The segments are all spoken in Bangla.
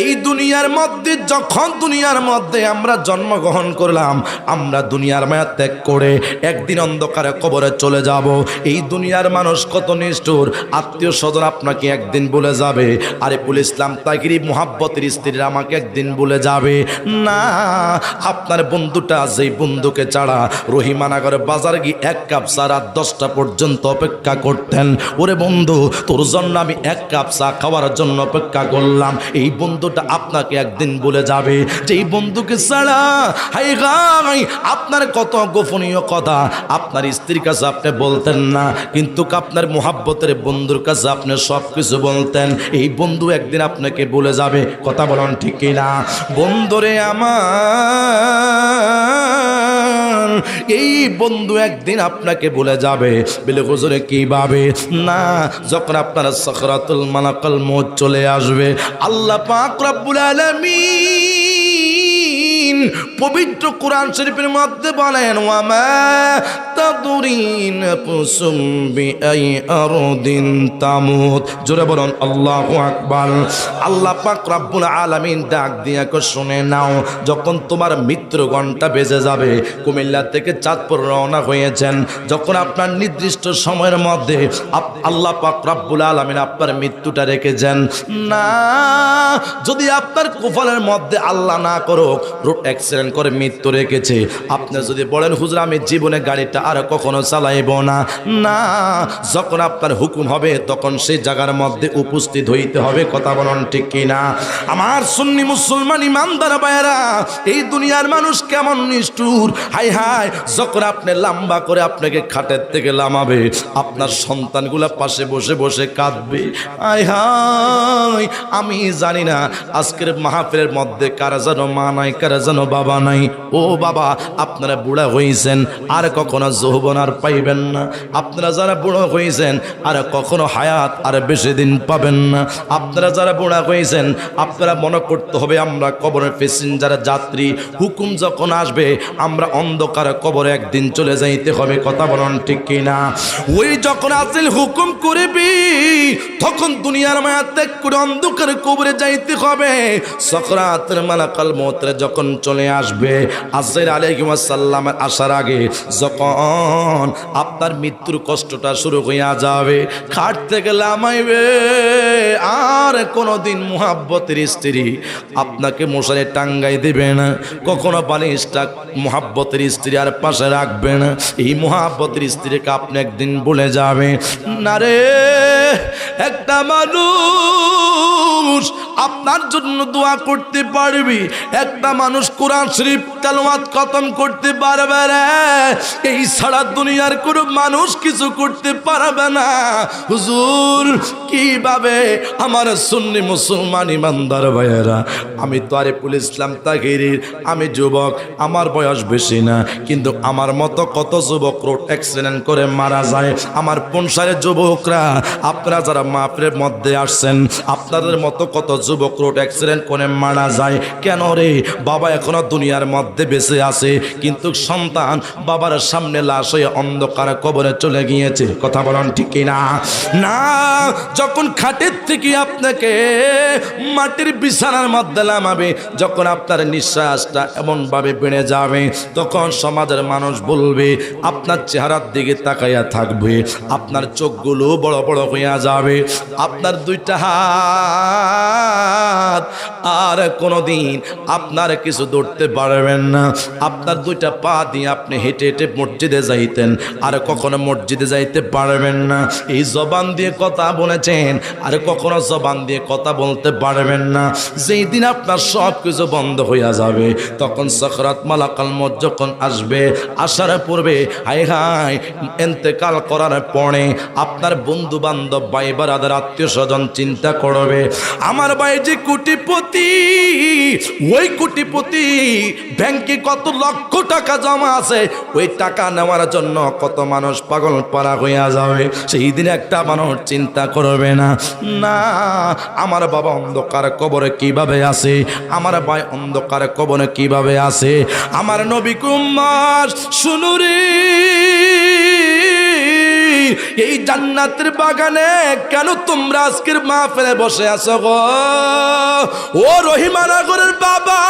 এই দুনিয়ার মধ্যে যখন দুনিয়ার মধ্যে আমরা জন্মগ্রহণ করলাম, আমরা দুনিয়ার মায়া ত্যাগ করে একদিন অন্ধকারে কবরে চলে যাব। এই দুনিয়ার মানুষ কত নিষ্ঠুর, আত্মীয় স্বজন আপনাকে একদিন বলে যাবে, আরিফুল ইসলাম তাগিরি মুহাব্বতের স্ত্রীরা আমাকে একদিন বলে যাবে। না, আপনার বন্ধুটা যেই বন্ধুকে ছাড়া রহিমানগর বাজার গিয়ে এক কাপ চা রাত 10টা পর্যন্ত অপেক্ষা করতেন, ওরে বন্ধু তোর জন্য আমি এক কাপ চা খাওয়ার জন্য অপেক্ষা করলাম, এই বন্ধুটা আপনাকে একদিন বলে যাবে যে এই বন্ধুকে ছাড়া হাই গাই আপনার কত গোপনীয় কথা আপনার স্ত্রীর কাছে আপনি বলতেন না, কিন্তু আপনার মুহাব্বতের বন্ধুর কাছে আপনি সব কিছু বলতেন। এই বন্ধু একদিন আপনাকে বলে যাবে, কথা বলেন ঠিক কিনা? বন্ধুরে আমার, এই বন্ধু একদিন আপনাকে বলে যাবে। বলে হুজুরে কিভাবে? না, যখন আপনার সাকরাতুল মালাকুল মউত চলে আসবে, আল্লাহ পাক রব্বুল আলামিন পবিত্র কোরআন শরীফের মধ্যে বলেন, ওয়ামা তাদরিন নাফসুম বিআই আরদিন তামুত। জোরে বলুন আল্লাহু আকবার। আল্লাহ পাক রব্বুল আলামিন ডাক দিয়া কো শুনে নাও, যখন তোমার মৃত্যুর ঘন্টা বেজে যাবে, কুমিল্লা থেকে চাঁদপুর রওনা হয়েছেন, যখন আপনার নির্দিষ্ট সময়ের মধ্যে আল্লাহ পাক রব্বুল আলামিন আপনার মৃত্যুটা রেখেছেন, না যদি আপনার কপালের মধ্যে আল্লাহ না করুক রোড অ্যাক্সিডেন্ট করে মৃত্যু রেখেছে, আপনি যদি বলেন হুজুর আমি জীবনে গাড়িটা আর কখনো চালাইব না, না, যখন আপনার হুকুম হবে তখন সেই জায়গার মধ্যে উপস্থিত হইতে হবে। কথা বলেন ঠিক কিনা? আমার সুন্নি মুসলমান ইমানদার ভাইয়েরা, এই দুনিয়ার মানুষ কেমন নিষ্ঠুর! হাই হাই, যখন আপনি লম্বা করে আপনাকে খাটের থেকে লামাবে, আপনার সন্তানগুলা পাশে বসে বসে কাঁদবে। হাই হাই, আমি জানি না আজকের মাহফিলের মধ্যে কারা যেন মা নাই, কারা যেন বাবা নাই। ও বাবা, আপনারা বুড়া হয়েছেন, আর কখনো যৌবন আর পাইবেন না। আপনারা যারা বুড়ো হয়েছেন আর কখনো হায়াত আর বেশি দিন পাবেন না। আপনারা যারা বুড়া হয়েছেন, আপনারা মনে করতে হবে আমরা কবরের প্যাসেঞ্জার যাত্রী, হুকুম যখন আসবে আমরা অন্ধকার কবরে একদিন চলে যাইতে হবে। কথা বলেন ঠিক কিনা? ওই যখন আসল হুকুম করবি তখন দুনিয়ার মায়া ত্যাগ করে অন্ধকার কবরে যাইতে হবে। সাকরাতুল মালাকুল মউত যখন চলে আসবে, আজরাইল আলাইহিস সালামের আসার আগে যখন আপনার মৃত্যুর কষ্টটা শুরু হইয়া যাবে, খাট থেকে লামাইবে, আর কোনোদিন মুহাব্বতের স্ত্রী আপনাকে মশারে টাঙ্গাই দিবে না, কখনো বালিশটা মুহাব্বতের স্ত্রী আর পাশে রাখবে না। এই মুহাব্বতের স্ত্রীকে আপনি একদিন বলে যাবে না রে। একটা মানুষ আপনার জন্য দোয়া করতে পারবি, একটা মানুষ কোরআন শরীফ তেলাওয়াত খতম করতে পারবে রে, এই সারা দুনিয়ার কোনো মানুষ কিছু করতে পারবে না। হুজুর কিভাবে? আমার সুন্নি মুসলমান ইমানদার ভাইয়েরা, আমি তো আরিফুল ইসলাম তাগিরির, আমি যুবক, আমার বয়স বেশি না, কিন্তু আমার মতো কত যুবক রোড অ্যাক্সিডেন্ট করে মারা যায়। আমার পনসারের যুবকরা, আপনারা যারা মাহফিলের মধ্যে আসছেন, আপনাদের মতো কত যুবক রোড অ্যাক্সিডেন্ট করে মারা যায়। কেন রে? বাবা এখনো দুনিয়ার মধ্যে বেঁচে আছে, কিন্তু সন্তান বাবার সামনে লাশ হয়ে অন্ধকার কবরে চলে গিয়েছে। কথা বলেন ঠিক কিনা? না, যখন খাটের থেকে আপনাকে মাটির বিছানার মধ্যে নামাবে, যখন আপনার নিঃশ্বাসটা এমনভাবে বেড়ে যাবে, তখন সমাজের মানুষ বলবে, আপনার চেহারার দিকে তাকাইয়া থাকবে, আপনার চোখগুলো বড় বড় হইয়া যাবে, আপনার দুইটা হাত আর কোনোদিন আপনার কিছু ধরতে পারবেন না, আপনার দুইটা পা দিয়ে আপনি হেঁটে হেঁটে মসজিদে যাইতেন, আর কখনো মসজিদে যাইতে পারবেন না। এই জবান দিয়ে কথা বলেছেন, আর কখনো জবান দিয়ে কথা বলতে পারবেন না। যেই দিন আপনার সব কিছু বন্ধ হইয়া যাবে, তখন সাকরাত মালাকুল মউত যখন আসবে, আসার পূর্বে হাই হাই ইন্তেকাল করার পরে আপনার বন্ধু বান্ধব ভাই বারাদার আত্মীয় স্বজন চিন্তা করবে, আমার ভাই যে কোটিপতি, ওই কোটিপতি ব্যাংকে কত লক্ষ টাকা জমা আছে, ওই টাকা নেওয়ার জন্য কত মানুষ পাগল পারা হইয়া যাবে। সেই দিন একটা মানুষ চিন্তা করবে না, না আমার বাবা অন্ধকার কবরে কিভাবে আছে, আমার ভাই অন্ধকার কবরে কিভাবে আছে। আমার নবী কুমার শুনুরি, এই জান্নাতের বাগানে কেন তোমরা আজকের মাহফিলে বসে আছো গো? ও রহিমানগরের বাবা,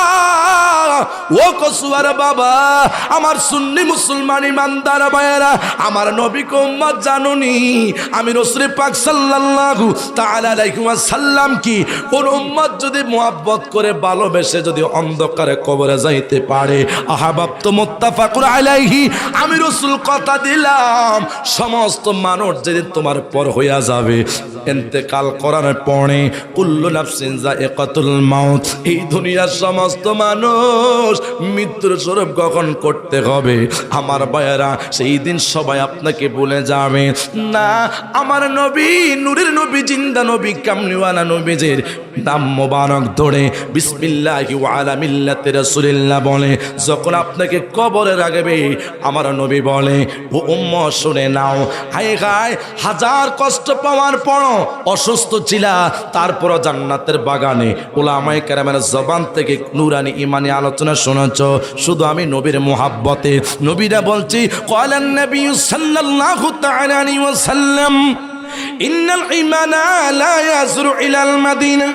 ও কসুয়ার বাবা, আমার সুন্নি মুসলমান ইমানদার ভাইয়েরা, আমার নবীকে উম্মত জানুনি, আমি রাসূল পাক সাল্লাল্লাহু তাআলা আলাইহি ওয়াসাল্লাম কি কোন উম্মত যদি মুহাব্বত করে ভালোবেসে যদি অন্ধকারে কবরে যাইতে পারে, আহাবাব তো মুত্তাফাকুন আলাইহি, আমি রাসূল কথা দিলাম সমস্ত মানুষ যেদিন তোমার পর হইয়া যাবে, ইন্তেকাল করার পরে কুল্লু নাফসিন যায়িকাতুল মাউত, এই দুনিয়ার সমস্ত মানুষ মৃত্যুর স্বরূপ গ্রহণ করতে হবে। আমার ভাইয়েরা, সেই দিন সবাই আপনাকে বলে যাবে না আমার নবী, নূরের নবী, জিন্দা নবী, কামলিওয়ালা নবীজির নাম মোবারক ধরে বিসমিল্লাহি ওয়া আলা মিল্লাতি রাসূলিল্লাহ বলে যখন আপনাকে কবরে রাখবে, আমার নবী বলে ও উম্মত শুনে নাও, হায় হায় হাজার কষ্ট পাওয়ার পর অসুস্থ ছিলা, তারপর জান্নাতের বাগানে উলামায়ে কেরামের জবান থেকে নূরানি ইমানি আলোচনা শুনেছ, শুধু আমি নবীর মুহাব্বতে। নবীরা বলছি ক্বালান নবী সাল্লাল্লাহু তাআলা আলাইহি ওয়াসাল্লাম ইন্নাল ঈমানা লা ইয়াজরু ইলাল মাদিনা।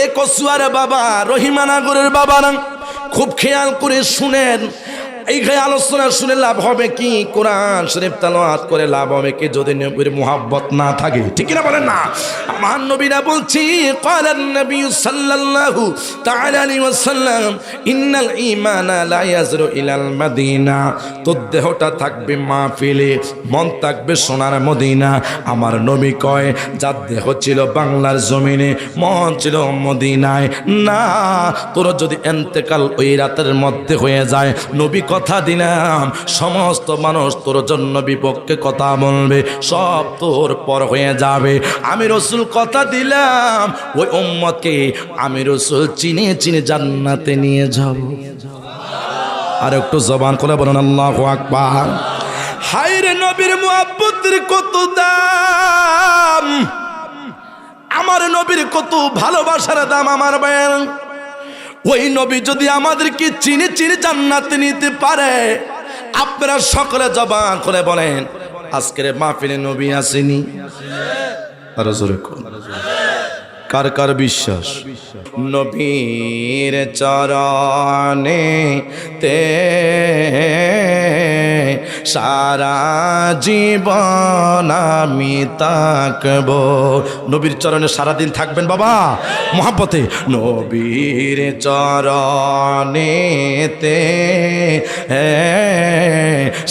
এ কসুয়ার বাবা, রহিমানগরের বাবারা, খুব খেয়াল করে শুনেন, এই আলোচনা শুনে লাভ হবে কি? কোরআন শরীফ তেলাওয়াত করে লাভ হবে কি যদি নবীর মুহাব্বত না থাকে? ঠিক না বলেন না? আমার নবীরা বলছি ক্বালান নবী সাল্লাল্লাহু তাআলা আলাইহি ওয়াসাল্লাম ইন্নাল ঈমানা লা ইয়াজরু ইলাল মাদিনা, তোর দেহটা থাকবে মাহফিলে, মন থাকবে সোনার মদিনা। আমার নবী কয় যার দেহ ছিল বাংলার জমিনে, মন ছিল মদিনায়, না তোর যদি ইন্তেকাল ওই রাতের মধ্যে হয়ে যায়, নবী কথা দিলাম সমস্ত মানুষ তোর জন্য বিপক্ষে কথা বলবে, সব তোর পর হয়ে যাবে। আমি রাসূল কথা দিলাম ওই উম্মতকে আমি রাসূল চিনে চিনে জান্নাতে নিয়ে যাব। আর একটু জবান করে বলুন আল্লাহু আকবার। হায়রে নবীর মুহাব্বতের কত দাম, আমার নবীর কত ভালোবাসার দাম। আমার ভাইয়ের, ওই নবী যদি আমাদেরকে চিনে চিনে জান্নাতে নিতে পারে, আপনারা সকলে জবান করে বলেন আজকের মাহফিলে নবী আসেনি? আরো জোরে কার কার বিশ্বাস? নবীর চরণে তে সারা জীবন আমি থাকবো। নবীর চরণে সারাদিন থাকবেন বাবা মুহাব্বতে। নবীর চরণেতে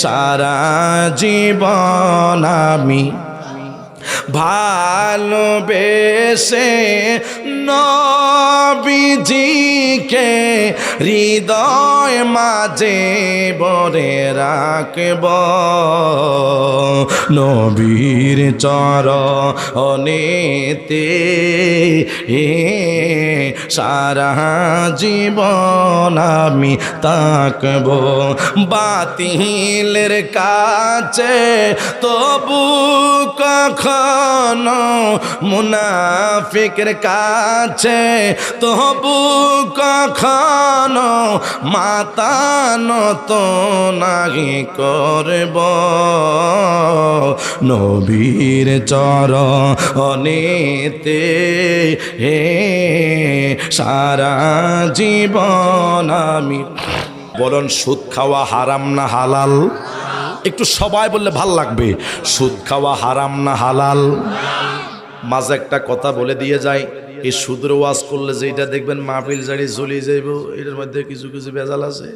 সারা জীবন আমি ভালোবেসে নবীজিকে হৃদয় মাঝে ভরে রাখব। নবীর চরণেতে সারা জীবন আমি থাকব। বাতিলের কাছে তবু কখনো, মুনাফিকের কাছে তবু কখনো মাথা নত নাহি করব। নবীর চরণেতে সারা জীবন আমি। বলুন সুদ খাওয়া হারাম না হালাল? একটু সবাই বললে ভাল লাগবে। সুদ খাওয়া হারাম না হালাল? মাঝে একটা কথা বলে দিয়ে যায়, এই সুদের ওয়াজ করলে যেটা দেখবেন মাহফিল জাড়ি ঝুলি যাইব, এটার মধ্যে কিছু কিছু ভেজাল আছে।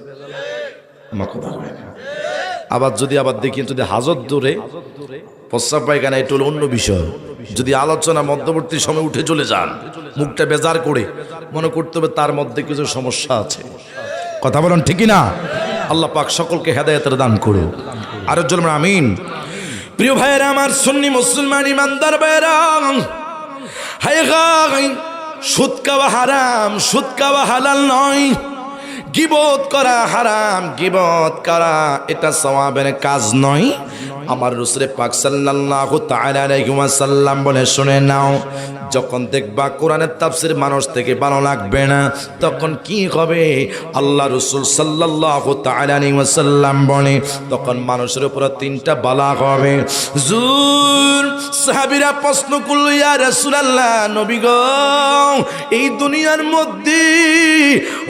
আমার কথা হয় না। আবার দেখি যদি হাজত দূরে প্রস্রাব পায়খানা, এটা হলো অন্য বিষয়। যদি আলোচনা মধ্যবর্তী সময় উঠে চলে যান, মুখটা বেজার করে মনে করতে হবে তার মধ্যে কিছু সমস্যা আছে। কথা বলেন ঠিকই না? আল্লাহ পাক সকলকে হেদায়েতের দান করুন। আর জন্য আমিন। প্রিয় ভাইয়েরা আমার, সুন্নি মুসলমান ইমানদার ভাইয়েরা, হায় হায় সুদ খাওয়া হারাম, সুদ খাওয়া হালাল নয়। গীবত করা হারাম, গীবত করা এটা সওয়াবের কাজ নয়। আমার রাসূল পাক সাল্লাল্লাহু তাআলা আলাইহি ওয়াসাল্লাম বলে, শুনে নাও, যখন দেখবা কোরআনের তাফসীর মানুষ থেকে ভালো লাগবে না, তখন কি হবে? আল্লাহ রাসূল সাল্লাল্লাহু তাআলা আলাইহি ওয়াসাল্লাম বলে, তখন মানুষের উপর তিনটা বালা হবে। হুজুর, সাহাবীরা প্রশ্ন করল, ইয়া রাসূলুল্লাহ, নবী গো, এই দুনিয়ার মধ্যে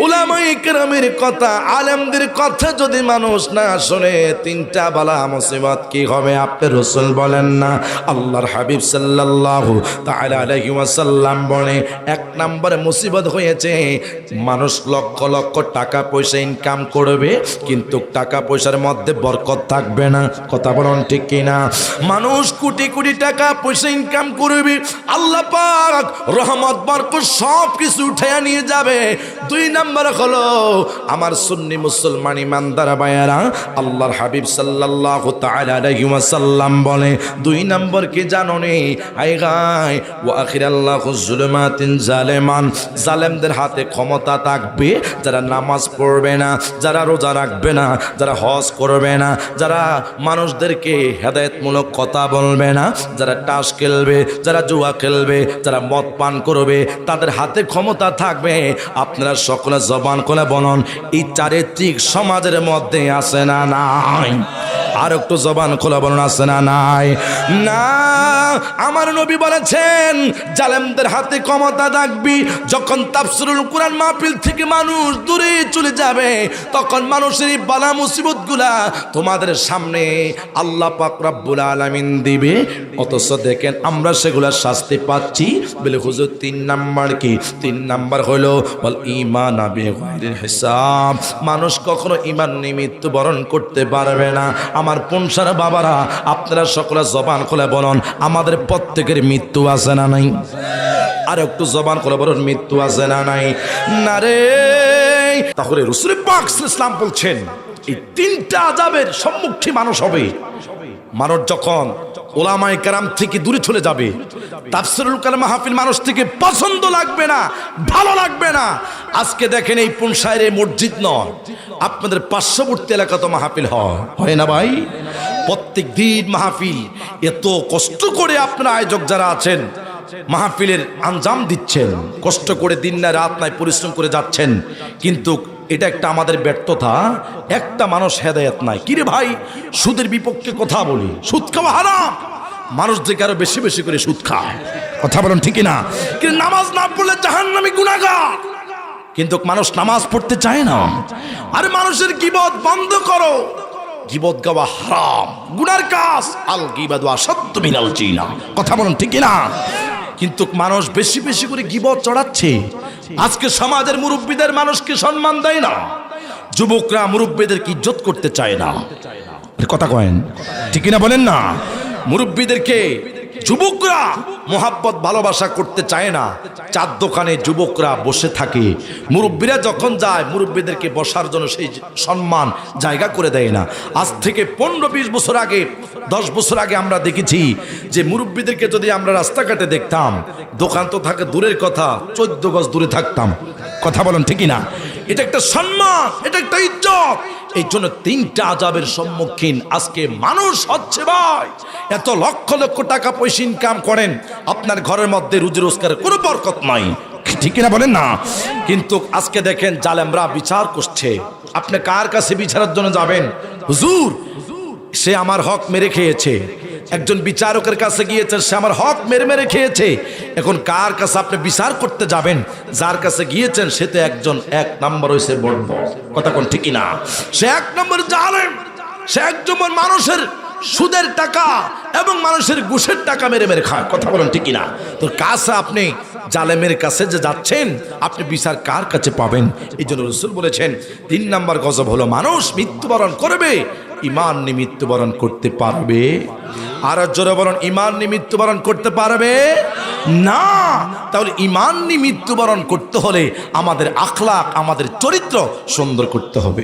উলামায়ে কেরামের কথা, আলেমদের কথা যদি মানুষ না শুনে, তিনটা বালা মুসিবত কি হবে? আপনি রাসূল বলেন না, আল্লাহর হাবিব সাল্লাল্লাহু তাআলা আলাইহি ওয়াসাল্লাম বলে, এক নম্বরে মুসিবত হয়েছে, মানুষ লক্ষ লক্ষ টাকা পয়সা ইনকাম করবে, কিন্তু টাকা পয়সার মধ্যে বরকত থাকবে না। কথা বলুন ঠিক কিনা? মানুষ কোটি কোটি টাকা পয়সা ইনকাম করবে, আল্লাহ পাক রহমত বরকত সব কিছু উঠাইয়া নিয়ে যাবে। দুই নম্বর হলো আমার সুন্নি মুসলমান ইমানদার ভাইয়েরা, আল্লাহর হাবিব সাল্লাল্লাহু তাআলা আলাইহি ওয়াসাল্লাম বলে, দুই নম্বর কি জানো নি? আই গায় ওয়া আখিরাল্লাহু যুলুমাতিন জালেমান, জালেমদের হাতে ক্ষমতা থাকবে, যারা নামাজ পড়বে না, যারা রোজা রাখবে না, যারা হজ করবে না, যারা মানুষদেরকে হেদায়েতমূলক কথা বলবে না, যারা তাস খেলবে, যারা জুয়া খেলবে, যারা মদ পান করবে, তাদের হাতে ক্ষমতা থাকবে। আপনারা সকলে জবান করে বলুন, এই চারিত্রিক সমাজের মধ্যে আছে না নাই? আর একটু জবান খোলা বলুন, আছে না নাই? না, আমার নবী বলেছেন জালেমদের হাতে ক্ষমতা থাকবি। যখন তাফসীরুল কুরআন মাহফিল থেকে মানুষ দূরে চলে যাবে, তখন মানুষের এই বালা মুসিবতগুলা তোমাদের সামনে আল্লাহ পাক রব্বুল আলামিন দিবে, অথচ দেখেন আমরা সেগুলা শাস্তি পাচ্ছি। বলে হুজুর তিন নাম্বার কি? তিন নাম্বার হলো বল ঈমান বিগাইরিল হিসাব। মানুষ কখনো ঈমান নিয়ে মৃত্যুবরণ করতে পারবে না। আমার পনসার বাবারা, আপনারা সকলে জবান খুলে বলুন, আমাদের প্রত্যেকের মৃত্যু আছে না নাই? আর একটু জবান খুলে বলুন, মৃত্যু আছে না নাই? না রে। তাহলে রাসূল পাক সাল্লাল্লাহু আলাইহি ওয়াসাল্লাম বলছেন, এই তিনটা আযাবের সম্মুখীন মানুষ হবে। মানুষ যখন ওলামায়ে কেরাম থেকে দূরে চলে যাবে, তাফসীরুল কোরআন মাহফিল মানুষ থেকে পছন্দ লাগবে না, ভালো লাগবে না। আজকে দেখেন এই পুনসাইরে মসজিদ নয়, আপনাদের পার্শ্ববর্তী এলাকা তো মাহফিল হয় না ভাই? প্রত্যেক দিন মাহফিল, এত কষ্ট করে আপনারা আয়োজক যারা আছেন মাহফিলের আঞ্জাম দিচ্ছেন, কষ্ট করে দিন না রাত নাই পরিশ্রম করে যাচ্ছেন, কিন্তু এটা একটা আমাদের ব্যর্থতা। একটা মানুষ হেদায়েত নাই। কিরে ভাই, সুদের বিপক্ষে কথা বলি, সুদ খাওয়া হারাম, মানুষ যে আরো বেশি বেশি করে সুদ খায়। কথা বলেন ঠিক না? কিন্তু নামাজ না পড়লে জাহান্নামী গুনাহগার, কিন্তু মানুষ নামাজ পড়তে চায় না। আরে মানুষের গীবত বন্ধ করো, গীবত গাওয়া হারাম, গুনার কাজ। আল গীবাতু আশাদ্দু মিনাল জিনা। কথা বলেন ঠিক না? কিন্তু মানুষ বেশি বেশি করে গীবত চড়াচ্ছে। আজকে সমাজের মুরব্বীদের মানুষকে সম্মান দেয় না, যুবকরা মুরব্বীদেরকে ইজ্জত করতে চায় না। কথা কয়েন ঠিক না? বলেন না, মুরব্বীদেরকে যুবকরা মোহাব্বত ভালোবাসা করতে চায় না। চার দোকানে যুবকরা বসে থাকে, মুরব্বীরা যখন যায় মুরব্বীদেরকে বসার জন্য সেই সম্মান জায়গা করে দেয় না। আজ থেকে 15-20 বছর আগে, 10 বছর আগে আমরা দেখেছি যে মুরব্বীদেরকে যদি আমরা রাস্তাঘাটে দেখতাম, দোকান তো থাকে দূরের কথা, 14 গজ দূরে থাকতাম। কথা বলেন ঠিকই না? এটা একটা সম্মান, এটা একটা ইজ্জত। এই জন্য তিনটা আযাবের সম্মুখীন আজকে মানুষ হচ্ছে ভাই। এত লক্ষ লক্ষ টাকা পয়সা ইনকাম করেন, আপনার ঘরের মধ্যে রুজি রোজগারের কোনো বরকত নাই। ঠিক না? বলেন না? কিন্তু আজকে দেখেন জালেমরা বিচার করছে। আপনি কার কাছে বিচারের জন্য যাবেন? হুজুর, সে আমার হক মেরে খেয়েছে। একজন বিচারকের কাছে গিয়েছেন, সে আমার হক মেরে মেরে খেয়েছে। এখন কার কাছে আপনি বিচার করতে যাবেন? যার কাছে গিয়েছেন সে তো একজন এক নাম্বার হয়েছে বড়। কথা কোন ঠিকই না? সে এক নম্বর জালেম, সে একজন মানুষের সুদের টাকা এবং মানুষের ঘুষের টাকা মেরে মেরে খায়। কথা বলেন ঠিকই না? তোর কাছে আপনি জালেমের কাছে যে যাচ্ছেন, আপনি বিচার কার কাছে পাবেন? এই জন্য রাসূল বলেছেন 3 নাম্বার গজব হলো মানুষ মৃত্যুবরণ করবে, ঈমান নিয়ে মৃত্যুবরণ করতে পারবে। আর জোরে বলুন, ঈমান নিয়ে মৃত্যুবরণ করতে পারবে না। তাহলে ঈমান নিয়ে মৃত্যুবরণ করতে হলে আমাদের আখলাক, আমাদের চরিত্র সুন্দর করতে হবে।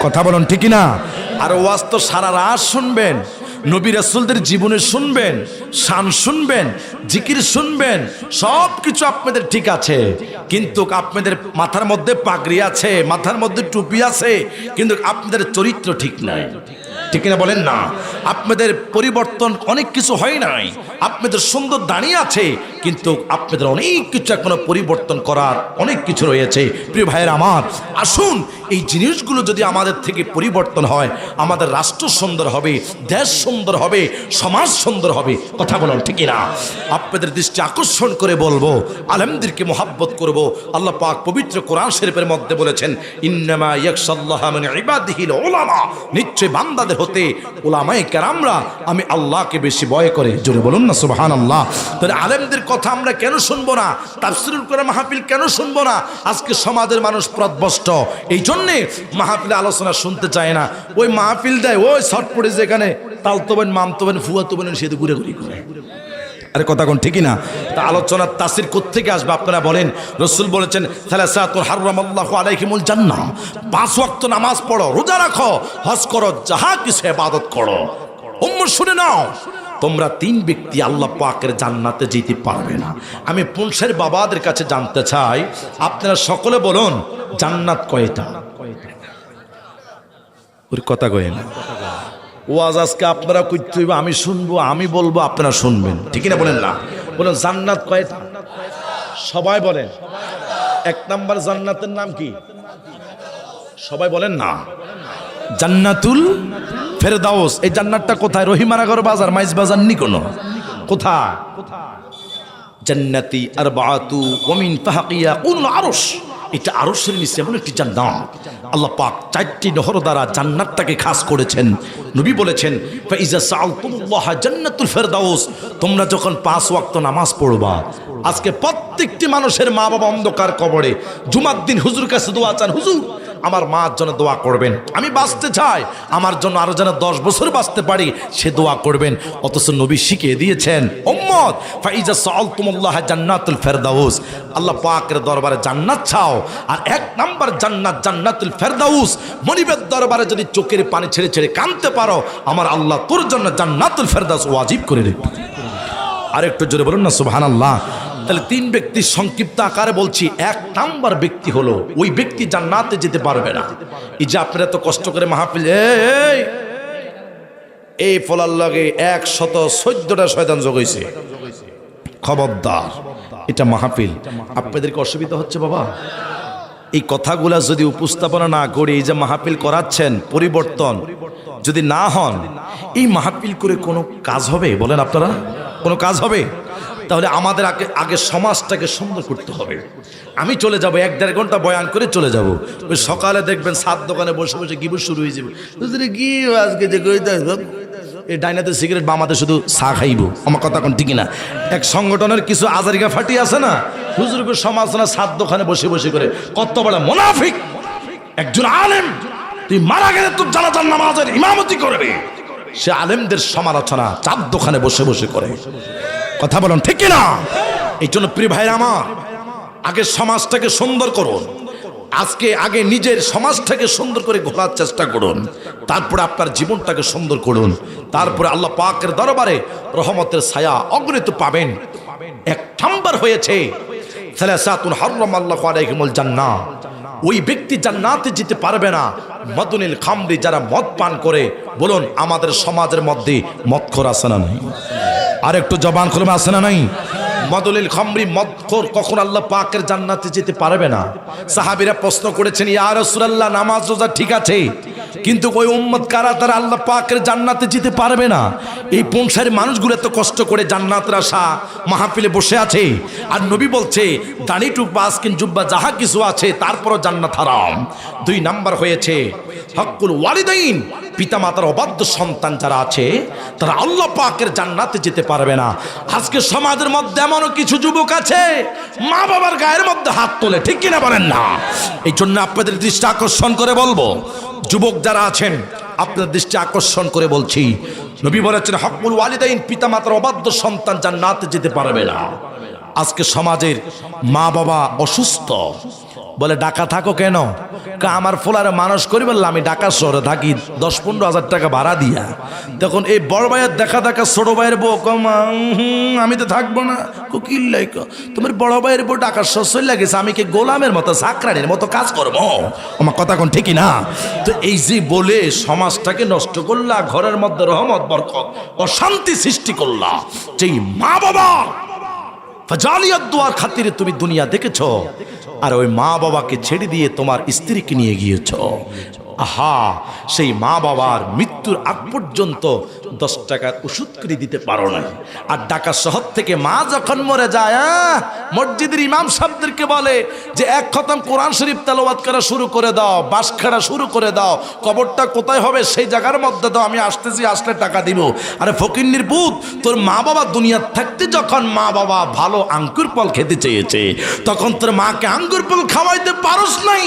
কথা বলুন ঠিকই না? আর ওয়াজ তো সারা রাত শুনবেন, নবী রাসূলদের জীবনে শুনবেন, শান শুনবেন, জিকির শুনবেন, সব কিছু আপনাদের ঠিক আছে, কিন্তু আপনাদের মাথার মধ্যে পাগড়ি আছে, মাথার মধ্যে টুপি আছে, কিন্তু আপনাদের চরিত্র ঠিক নাই। ঠিক কিনা বলেন না? আপনাদের পরিবর্তন অনেক কিছু হয় নাই। আপনাদের সুন্দর দাঁড়িয়ে আছে, কিন্তু আপনাদের অনেক কিছু এখনো পরিবর্তন করার অনেক কিছু রয়েছে। প্রিয় ভাইয়ের আমার, আসুন এই জিনিসগুলো যদি আমাদের থেকে পরিবর্তন হয়, আমাদের রাষ্ট্র সুন্দর হবে, দেশ সুন্দর হবে, সমাজ সুন্দর হবে। কথা বলুন ঠিক না? আপনাদের দৃষ্টি আকর্ষণ করে বলবো, আলেমদেরকে মোহাব্বত করব। আল্লাহ পাক পবিত্র কোরআন শরীফের মধ্যে বলেছেন, ইন্নামা ইয়াখশাল্লাহা মিন ইবাদিহিল উলামা, নিশ্চয় বান্দাদের হতে উলামায়ে কেরামরা আমি আল্লাহকে বেশি ভয় করে। জোরে বলুন না সুবহানাল্লাহ। তাহলে আলেমদের কথা আমরা কেন শুনবো না? তাফসীরুল কোরআন মাহফিল কেন শুনবো না? আজকে সমাজের মানুষ পথভ্রষ্ট, এই জন্যে মাহফিলে আলোচনা শুনতে চায় না। ওই মাহফিল দেয় ওই ছটপটে, যেখানে তালতবেন, মামতবেন, ফুয়াতবেন, সেতু ঘুরে ঘুরে করে। আরে কথা কোন ঠিকই না? তা আলোচনার তাসির কোত্থেকে আসবে আপনারা বলেন? রাসূল বলেছেন, সালাসাতুন হারামাল্লাহু আলাইহিমুল জান্নাহ, 5 ওয়াক্ত নামাজ পড়ো, রোজা রাখো, হজ করো, যাহা কিছু ইবাদত করো। উম্মত শুনে নাও, তোমরা 3 ব্যক্তি আল্লাহ পাকের জান্নাতে যেতে পারবে না। আমি পুনশের বাবাদের কাছে জানতে চাই, আপনারা সকলে বলুন জান্নাত কয়টা? ওর কথা কয় না। ওয়াজ আজকে আপনারা কইতে হইবে, আমি শুনবো, আমি বলবো, আপনারা শুনবেন। ঠিক না বলেন না? বলুন জান্নাত কয়টা? সবাই বলেন। 1 নাম্বার জান্নাতের নাম কি? সবাই বলেন না। জান্নাতুল ফেরদাউস। এই জান্নাতটা কোথায়? রহিমানগর বাজার, মাইজ বাজার নি কোন কোথায়? জান্নাতি আরবাআতু ওয়া মিন ফাহকিয়া উল আরশ। এটা আরশের নিচে এমন একটি জান্নাত, আল্লাহ পাক 4টি নহর দ্বারা জান্নাতটাকে খাস করেছেন। নবী বলেছেন, ফাইজা সাআলতুল্লাহ জান্নাতুল ফেরদাউস, তোমরা যখন 5 ওয়াক্ত নামাজ পড়বা, আজকে প্রত্যেকটি মানুষের মা বাবা অন্ধকার কবরে, জুমার দিন হুজুর কাছে দোয়া চান, হুজুর আমার মার জন্য দোয়া করবেন, আমি বাঁচতে চাই, আমার জন্য আরো যেন 10 বছর বাঁচতে পারি, সে দোয়া করবেন। অথচ নবী শিখিয়ে দিয়েছেন, উম্মত ফাইজা সাআলতুমুল্লাহ জান্নাতুল ফেরদাউস, আল্লাহ পাকের দরবারে জান্নাত চাও। আর 1 নাম্বার জান্নাত জান্নাতুল ফেরদাউস। মনিবের দরবারে যদি চোখের পানি ছেড়ে ছেড়ে কাঁদতে পারো, আমার আল্লাহ তোর জন্য জান্নাতুল ফেরদাউস ওয়াজিব করে রাখবে। আরেকটু জোরে বলুন না সুবহানাল্লাহ। তাহলে 3 ব্যক্তি সংক্ষিপ্ত আকারে বলছি। 1 নাম্বার ব্যক্তি হলো ওই ব্যক্তি জান্নাতে যেতে পারবে না। এই যে আপনারা তো কষ্ট করে মাহফিল, এই ফলার লাগে 114টা শয়তান যোগ হয়েছে, খবরদার, এটা মাহফিল। আপনাদেরকে অসুবিধা হচ্ছে বাবা? এই কথাগুলা যদি উপস্থাপনা না করে, এই যে মাহফিল করাচ্ছেন, পরিবর্তন যদি না হন, এই মাহফিল করে কোনো কাজ হবে? বলেন আপনারা, কোনো কাজ হবে? তাহলে আমাদের আগে সমাজটাকে সুন্দর করতে হবে। আমি চলে যাব 1-1.5 ঘন্টা বয়ান করে চলে যাব, ওই সকালে দেখবেন 7 দোকানে বসে বসে গিবত শুরু হয়ে যাবে। কি আজকে যে এই ডাইনাতে সিগারেট, বামাতে শুধু চা খাইব। আমার কথা কোন ঠিক না? এক সংগঠনের কিছু আজারিকা ফাটি আছে না, হুজুরকে সমালোচনা 7 দোকানে বসে বসে করে। কত বড় মুনাফিক একজন আলেম! তুই মারা গেলে তোর জানাজার নামাজের ইমামতি করবে, সে আলেমদের সমালোচনা 4 দোকানে বসে বসে করে। কথা বলুন ঠিক না? এই জন্য প্রিয় ভাইরা আমার, আগে সমাজটাকে সুন্দর করুন। আগে নিজের সমাজটাকে সুন্দর করে গড়ার চেষ্টা করুন, তারপরে আপনার জীবনটাকে সুন্দর করুন, তারপরে আল্লাহ পাকের দরবারে রহমতের ছায়া অগণিত পাবেন। 1 নাম্বার হয়েছে সালাসাতুন হারামাল্লাহু আলাইহিমুল জান্নাহ। ওই ব্যক্তি জান্নাতে যেতে পারবে না মদুনিল খামরি, যারা মদ পান করে। বলুন আমাদের সমাজের মধ্যে মদখোর আছে না নাই? আর একটু জবান খুলে আছে না নাই? মদুলিল খামরি, মদখোর কখন আল্লাহ পাকের জান্নাতে যেতে পারবে না। সাহাবীরা প্রশ্ন করেছেন, ইয়া রাসূলুল্লাহ, নামাজ রোজা ঠিক আছে, কিন্তু ওই উম্মত কারা, তারা আল্লাহ পাকের জান্নাতে যেতে পারবে না? এই পৌঁছার মানুষগুলো এত কষ্ট করে জান্নাতের আশা মাহফিলে বসে আছে, আর নবী বলছে দাড়ি টুকবা আজকিন জুব্বা যাহা কিছু আছে, তারপরও জান্নাত হারাম। 2 নাম্বার হয়েছে হকুল ওয়ালিদাইন, পিতামাতার অবাধ্য সন্তান যারা আছে, তারা আল্লাহ পাকের জান্নাতে যেতে পারবে না। আজকে সমাজের মধ্যে এমনও কিছু যুবক আছে, মা বাবার গায়ের মধ্যে হাত তোলে। ঠিক কিনা বলেন না? এই জন্য আপনাদের দৃষ্টি আকর্ষণ করে বলবো, যুবক যারা আছেন, আপনার দৃষ্টি আকর্ষণ করে বলছি, নবী বলেছেন হকুল ওয়ালিদাইন, পিতামাতার অবাধ্য সন্তান জান্নাতে যেতে পারবে না। আজকে সমাজের মা বাবা অসুস্থ, বলে ঢাকা থাকো কেন? আমার ফোলারে মানুষ করি বললাম আমি ঢাকা শহরে থাকি 10-15 হাজার টাকা ভাড়া দিয়া। তখন এই বড় ভাইয়ের দেখা ছোট ভাইয়ের বউ কমা আমি তো থাকবো না। কিল্লাই তোমার বড় ভাইয়ের বউ ঢাকা শহর চলে গেছে, আমি কি গোলামের মতো চাকরানির মতো কাজ করবো? আমার কথা কোন ঠিকই না? তো এই যে বলে সমাজটাকে নষ্ট করলা, ঘরের মধ্যে রহমত বরকত অশান্তি সৃষ্টি করলা। যেই মা বাবা ফাজালিয়াত দোয়ার খাতিরে তুমি দুনিয়া দেখেছো, আর ওই মা বাবাকে ছেড়ে দিয়ে তোমার স্ত্রীকে নিয়ে গিয়েছো। আহা, সেই মা বাবার মৃত্যুর আগ পর্যন্ত 10 টাকার ওষুধ করে দিতে পারো না। আর ঢাকা শহর থেকে মা যখন মরে যায়, মসজিদের ইমাম সাহেবদেরকে বলে যে 1 খতম কোরআন শরীফ তেলাওয়াত করা শুরু করে দাও, বাঁশ খেড়া শুরু করে দাও, কবরটা কোথায় হবে সেই জায়গার মধ্যে দাও, আমি আসতেছি, আসলে টাকা দিব। আরে ফকিন্নির পুত, তোর মা বাবা দুনিয়া থাকতে যখন মা বাবা ভালো আঙ্গুর ফল খেতে চেয়েছে, তখন তোর মাকে আঙ্গুর ফল খাওয়াইতে পারস নাই,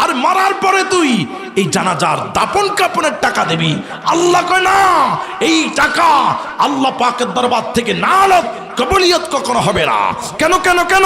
আর মরার পরে তুই এই জানাজার দাপন কাপনের টাকা দিবি। আল্লাহ কয় না, এই টাকা আল্লাহ পাকের দরবার থেকে না কবুলিয়ত কখনো হবে না। কেন কেন কেন?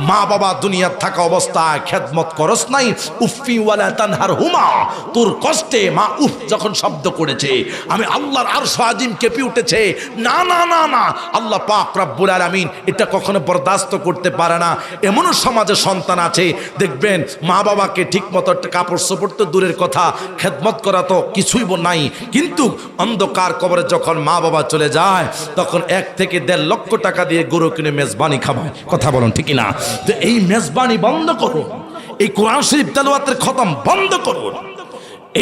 মা বাবা দুনিয়ার থাকা অবস্থায় খেদমত করস নাই। উফি ওয়ালা তানহার হুমা, তোর কষ্টে মা উফ যখন শব্দ করেছে, আমি আল্লাহর আরশ আজিম কেঁপে উঠেছে। না না না না, আল্লাহ পাক রব্বুল আলামিন এটা কখনো বরদাস্ত করতে পারে না। এমনও সমাজে সন্তান আছে দেখবেন মা বাবাকে ঠিক মতো কাপড় চোপড় তো দূরের কথা, খেদমত করা তো কিছুই নাই, কিন্তু অন্ধকার কবরে যখন মা বাবা চলে যায়, তখন 1 থেকে 1.5 লক্ষ টাকা দিয়ে গরু কিনে মেজবানি খাবায়। কথা বলুন ঠিক না? তো এই মেজবানি বন্ধ করুন, এই কোরআন শরীফ তেলাওয়াতের খতম বন্ধ করুন,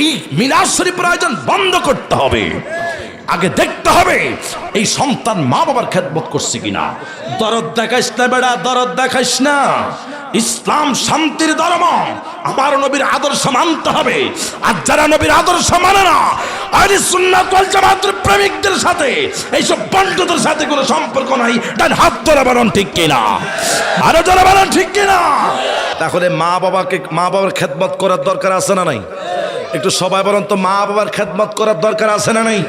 এই মিলাদ শরীফের আয়োজন বন্ধ করতে হবে। আগে দেখতে হবে এই সন্তান মা বাবার খেদমত করছে কিনা। দরদ দেখাইস না বেড়া, দরদ দেখাইস না। ইসলাম শান্তির ধর্ম, আমার নবীর আদর্শ মানতে হবে। আর যারা নবীর আদর্শ মানে না, আহলে সুন্নাত ওয়াল জামাতের প্রেমিকদের সাথে এইসব বন্ধুদের সাথে কোনো সম্পর্ক নাই। ডান হাত ধরে বলেন ঠিক কিনা, আরো যারা বলেন ঠিক কিনা। তাহলে মা বাবার খেদমত করার দরকার আছে না নাই? একটু সবাই বলেন তো, মা বাবার খেদমত করার দরকার আছে না নাই?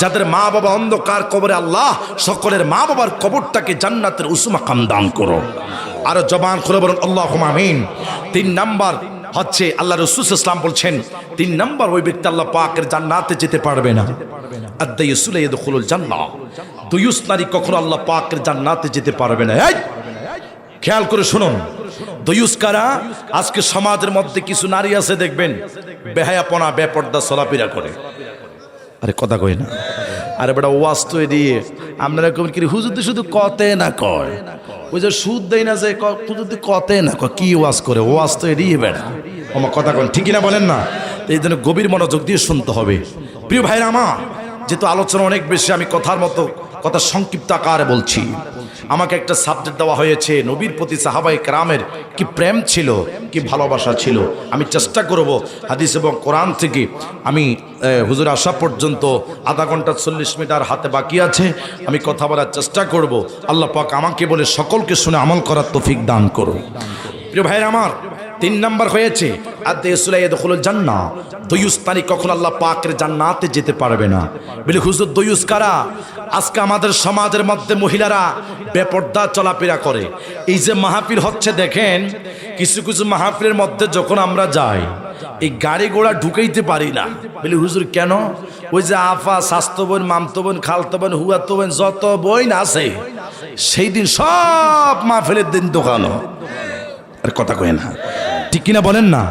যাদের মা বাবা অন্ধকার কবরে, আল্লাহ সকলের মা বাবার কবরটাকে জান্নাতের উঁচু মাকাম দান করো। আরো জবান খুলে বলুন আল্লাহুম্মা আমিন। 3 নাম্বার হচ্ছে আল্লাহ রাসূল সাল্লাল্লাহু আলাইহি ওয়াসাল্লাম বলছেন, 3 নাম্বার ওই ব্যক্তি আল্লাহ পাকের জান্নাতে যেতে পারবে না। আদ-দায়ুসু লা ইয়াদখুলুল জান্নাহ, দুয়ুস নারী কখনো আল্লাহ পাকের জান্নাতে যেতে পারবে না। এই খেয়াল করে শুনুন, দুয়ুস কারা? আজকে সমাজের মধ্যে কিছু নারী আছে দেখবেন বেহায়াপনা বেপর্দা চলাফেরা করে। আরে কথা কই না, আরে বেটা ওয়াজ তো দিয়ে আপনারা কবেন কি হুজুর শুধু কতে না কয়, ওই যে সুদ দেয় না যে হুজুর কতে না কয়, কি ওয়াজ করে? ওয়াজ তো এড়িয়ে বেড়া। আমার কথা কন ঠিক না বলেন না? এই জন্য গভীর মনোযোগ দিয়ে শুনতে হবে। প্রিয় ভাইরা আমার, যেহেতু আলোচনা অনেক বেশি, আমি কথার মতো কথা সংক্ষিপ্ত আকারে বলছি। আমাকে একটা সাবজেক্ট দেওয়া হয়েছে, নবীর প্রতি সাহাবায়ে কেরামের কি প্রেম ছিল, কি ভালোবাসা ছিল। আমি চেষ্টা করব হাদিস এবং কোরআন থেকে, আমি হুজুর আসা পর্যন্ত আধা ঘন্টা 40 মিনিট আর হাতে বাকি আছে, আমি কথা বলার চেষ্টা করব। আল্লাহ পাক আমাকে বলে সকলকে শুনে আমল করার তৌফিক দান করুন। প্রিয় ভাইরা আমার, 3 নাম্বার হয়েছে আদ-দায়ুসু লা ইয়াদখুলুল জান্নাহ, দুয়ুস নারী কখনো আল্লাহ পাকের জান্নাতে যেতে পারবে না। বলে হুজুর দুয়ুস কারা? আজকে আমাদের সমাজের মধ্যে মহিলারা বেপর্দা চলাফেরা করে। এই যে মাহফিল হচ্ছে দেখেন, কিছু কিছু মাহফিলের মধ্যে যখন আমরা যাই, এই গাড়ি ঘোড়া ঢুকাইতে পারি না। বলি হুজুর কেন? ওই যে আফা, স্বাস্থ্য বোন, মামতো বোন, খালতো বোন, হুয়াতো বোন, যত বোন আছে, সেই দিন সব মাহফিলের দিন দোকানো। আর কথা কয় না ঠিক কিনা বলেন না?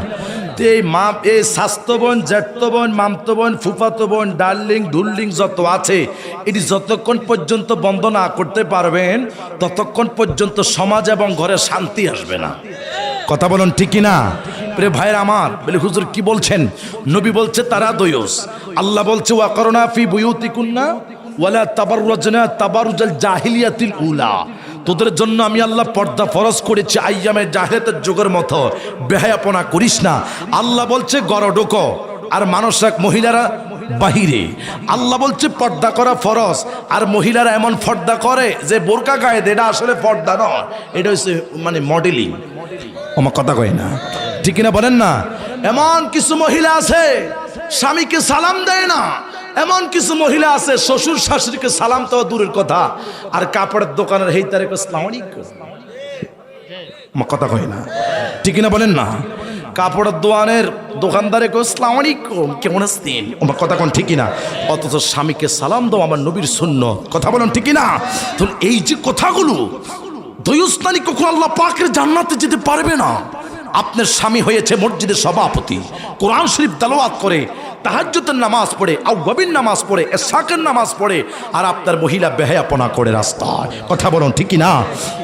এই স্বাস্থ্য বোন, জ্যাঠতো বোন, মামতো বোন, ফুফাতো বোন, ডার্লিং ডুর্লিং যত আছে, এটি যতক্ষণ পর্যন্ত বন্ধ না করতে পারবেন, ততক্ষণ পর্যন্ত সমাজ এবং ঘরে শান্তি আসবে না। কথা বলুন ঠিক কিনা? প্রিয় ভাইরা আমার, বলে হুজুর কি বলছেন? নবী বলছে তারা দুয়ুস। আল্লাহ বলছে ওয়াকরনা ফি বুয়ুতিকুন্না ওয়ালা তাবাররুজনা তাবারুজাল জাহিলিয়াতিল উলা, তোদের জন্য আমি আল্লাহ পর্দা ফরজ করেছি আইয়ামে জাহেলিয়াতের যুগের মতো, বেহায়াপনা করিস না। আল্লাহ বলছে গড় ঢোকো, আর মানুষ এক মহিলারা বাহিরে। আল্লাহ বলছে পর্দা করা ফরজ, আর মহিলারা এমন পর্দা করে যে বোরকা গায়ে দেয়, এটা আসলে পর্দা নয়, এটা হচ্ছে মানে মডেলিং। আমার কথা কয় না ঠিক কিনা বলেন না? এমন কিছু মহিলা আছে স্বামীকে সালাম দেয় না, এমন কিছু মহিলা আছে শ্বশুর শাশুড়িকে সালাম তো দূরের কথা, আর কাপড়ের দোকানের হেইতারে আসসালামু আলাইকুম, কথা কয় না, ঠিক না বলেন না? কাপড়ের দোকানদারে কো আসসালামু আলাইকুম, কেমন আছেন, কথা কোন ঠিক না? অথচ স্বামীকে সালাম দাও আমার নবীর সুন্নত, কথা বলেন ঠিক না? তো এই যে কথাগুলো, দয়ুস্তানি কখনো আল্লাহ পাকের জান্নাতে যেতে পারবে না। আপনার স্বামী হয়েছে মসজিদের সভাপতি, কোরআন শরীফ তেলাওয়াত করে, তাহাজ্জুদের নামাজ পড়ে, আউয়াবিন নামাজ পড়ে, ইশাকের নামাজ পড়ে, আর আপনার মহিলা বেহায়াপনা করে রাস্তায়, কথা বলুন ঠিক না?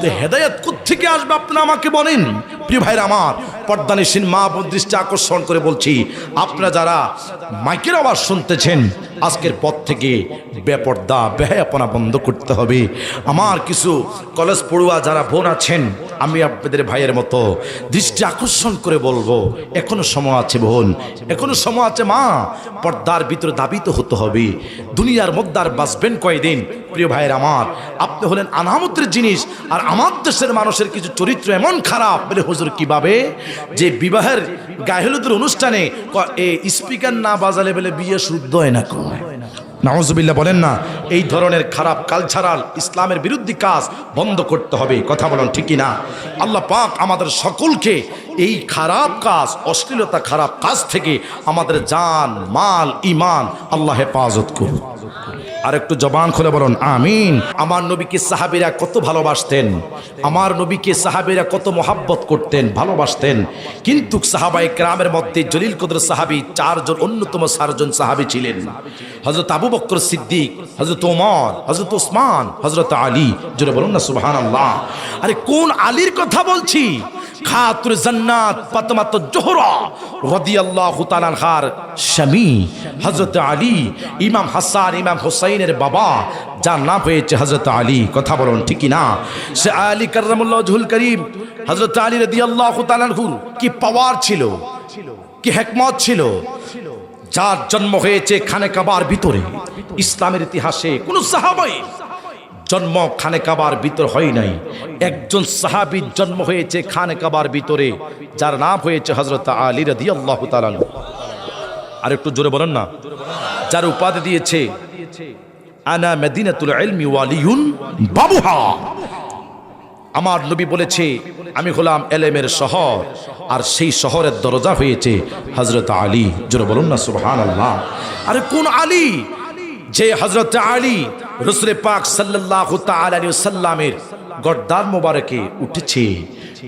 তো হেদায়েত কোত্থেকে আসবে আপনি আমাকে বলেন? প্রিয় ভাইরা আমার, পর্দানিসীন মা বোন দৃষ্টি আকর্ষণ করে বলছি, আপনারা যারা মাইকের আওয়াজ শুনতেছেন, আজকের পর থেকে বেপর্দা বেহায়াপনা বন্ধ করতে হবে। আমার কিছু কলেজ পড়ুয়া যারা বোন আছেন, আমি আপনাদের ভাইয়ের মতো দৃষ্টি আকর্ষণ করে বলবো, এখনো সময় আছে বোন, এখনো সময় আছে মা, পর্দার ভিতরে দাবিত হতে হবে। দুনিয়ার মধ্যে আর বাঁচবেন কয়দিন? প্রিয় ভাইয়ের আমার, আপনি হলেন আনামতের জিনিস, আর আমার দেশের মানুষের কিছু চরিত্র এমন খারাপ, বলে হুজুর কিভাবে যে বিবাহের গায়ে অনুষ্ঠানে স্পিকার না বাজালে বলে বিয়ে শুদ্ধ হয় না, নাউজুবিল্লাহ বলেন না? এই ধরনের খারাপ কালচারাল ইসলামের বিরুদ্ধে কাজ বন্ধ করতে হবে, কথা বলেন ঠিক না? আল্লাহ পাক আমাদের সকলকে এই খারাপ কাজ, অশ্লীলতা খারাপ কাজ থেকে আমাদের জান মাল ইমান আল্লাহ হেফাজত করুন। আর একটু জবান খুলে বলুন আমিন। আমার নবীকে সাহাবীরা কত ভালোবাসতেন, আমার নবীকে সাহাবীরা কত মোহাব্বত করতেন, ভালোবাসতেন। কিন্তু সাহাবায়ে কেরামের মধ্যে জলিল কদর সাহাবী চারজন, অন্যতম চারজন সাহাবী ছিলেন। হযরত আবু বকর সিদ্দিক, হযরত ওমর, হযরত ওসমান, হযরত আলী। জোরে বলুন না সুবহানাল্লাহ। আরে কোন আলীর কথা বলছি? খাতুর জান্নাত ফাতেমাতুজ জোহরা রাদিয়াল্লাহু তাআলা আনহার স্বামী হযরত আলী, ইমাম হাসান ইমাম হুসাইনের বাবা, যার নাম হয়েছে হযরত আলী, কথা বলুন ঠিক না? সে আলী কাররামাল্লাহু ওয়াজহুল কারীম, হযরত আলী রাদিয়াল্লাহু তাআলা আনহুর কি পাওয়ার ছিল, কি হিকমত ছিল, যার জন্ম হয়েছে খানে কাবার ভিতরে। ইসলামের ইতিহাসে কোন সাহাবাই জন্ম খানে কাবার ভিতর হয় নাই, একজন সাহাবীর জন্ম হয়েছে খানে কাবার ভিতরে, যার নাম হয়েছে হযরত আলী রাদিয়াল্লাহু তাআলা। আর একটু জোরে বলেন না? যার উপাধি দিয়েছে আনা মদিনাতুল ইলমি ওয়ালিয়ুন বাবুহা। আমার নবী বলেছে আমি হলাম এলেমের শহর, আর সেই শহরের দরজা হয়েছে হযরত আলী। জোরে বলুন না সুবহানাল্লাহ। আরে কোন আলী? যে হযরত আলী রাসূল পাক সাল্লাল্লাহু তাআলা আলাইহি ওয়াসাল্লামের গর্দান মোবারকে উঠেছে।